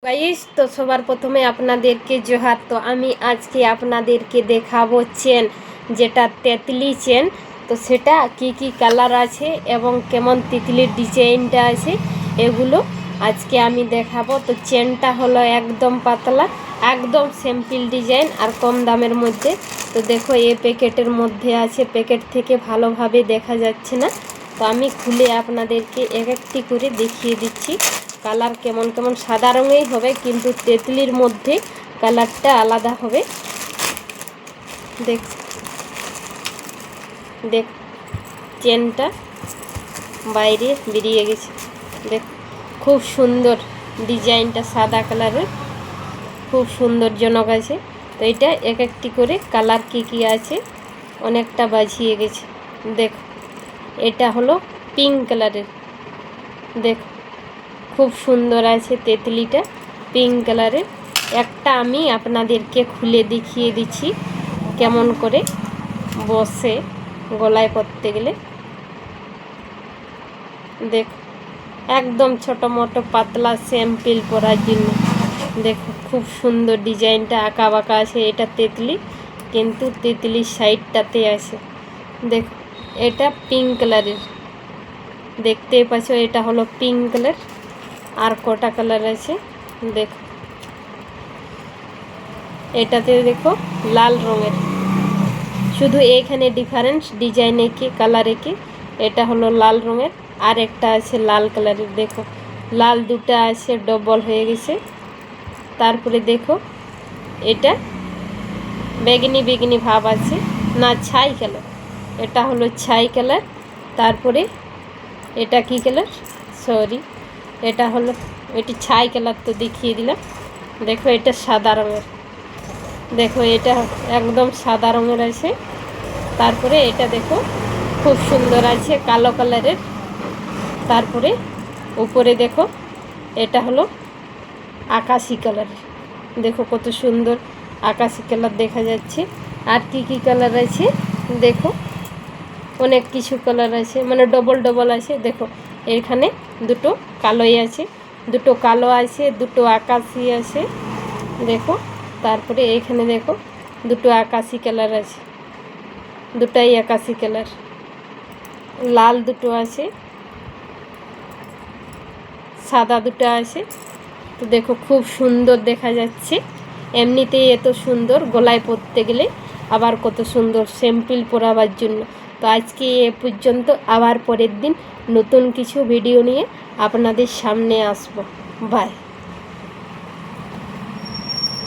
Guys, তো সবার প্রথমে আপনাদেরকে জোহার। তো আমি আজকে আপনাদেরকে দেখাবো চেন, যেটা তেতলি চেন। তো সেটা কি কালার আছে এবং কেমন তিতলির ডিজাইনটা আছে এগুলো আজকে আমি দেখাবো। তো চেনটা হলো একদম পাতলা, একদম সিম্পল ডিজাইন আর কম দামের মধ্যে। তো দেখো এই প্যাকেটের মধ্যে আছে, প্যাকেট থেকে ভালোভাবে দেখা যাচ্ছে না। তো আমি খুলে আপনাদেরকে এক একটি করে দেখিয়ে দিচ্ছি। কালার কেমন কেমন সাদা রঙেই হবে, কিন্তু তেতলির মধ্যে কালারটা আলাদা হবে। দেখ চেনটা বাইরে বেরিয়ে গেছে। দেখ খুব সুন্দর ডিজাইনটা, সাদা কালারের, খুব সুন্দরজনক আছে। তো এটা এক একটি করে কালার কি আছে অনেকটা বাজিয়ে গেছে। দেখ এটা হলো পিঙ্ক কালারের। দেখ খুব সুন্দর আছে তেতলিটা, পিঙ্ক কালারের। একটা আমি আপনাদেরকে খুলে দেখিয়ে দিচ্ছি কেমন করে বসে গলায় পরতে গেলে। দেখ একদম ছোটো মোটো পাতলা স্যাম্পল পরার জন্য। দেখো খুব সুন্দর ডিজাইনটা, আঁকা বাঁকা আছে। এটা তেতলি, কিন্তু তেতলির সাইডটাতে আছে। দেখ এটা পিঙ্ক কালারের, দেখতেই পাচ্ছ। এটা হলো পিঙ্ক কালার, আর কটা কালার আছে দেখো। এটাতে দেখো লাল রঙের, শুধু এইখানে ডিফারেন্স ডিজাইনে কি কালারে কি। এটা হলো লাল রঙের, আর একটা আছে লাল কালারের। দেখো লাল দুটা আছে, ডবল হয়ে গেছে। তারপরে দেখো এটা বেগনি বেগনি ভাব আছে, না ছাই কালার। এটা হলো ছাই কালার। তারপরে এটা কি কালার, সরি এটা হলো, এটি ছাই কালার তো দেখিয়ে দিলাম। দেখো এটা সাদা রঙের। দেখো এটা একদম সাদা রঙের আছে। তারপরে এটা দেখো খুব সুন্দর আছে, কালো কালারের। তারপরে উপরে দেখো এটা হলো আকাশি কালারের। দেখো কত সুন্দর আকাশি কালার দেখা যাচ্ছে। আর কি কালার আছে দেখো, অনেক কিছু কালার আছে, মানে ডবল ডবল আছে। দেখো এখানে দুটো কালোই আছে, দুটো কালো আছে, দুটো আকাশি আছে। দেখো তারপরে এইখানে দেখো দুটো আকাশি কালার আছে, দুটাই আকাশি কালার। লাল দুটো আছে, সাদা দুটো আছে। তো দেখো খুব সুন্দর দেখা যাচ্ছে। এমনিতেই এত সুন্দর, গলায় পরতে গেলে আবার কত সুন্দর সিম্পল পরাবার জন্য। তো আজকে এ পর্যন্ত, আবার পরের দিন নতুন কিছু ভিডিও নিয়ে আপনাদের সামনে আসবো। বাই।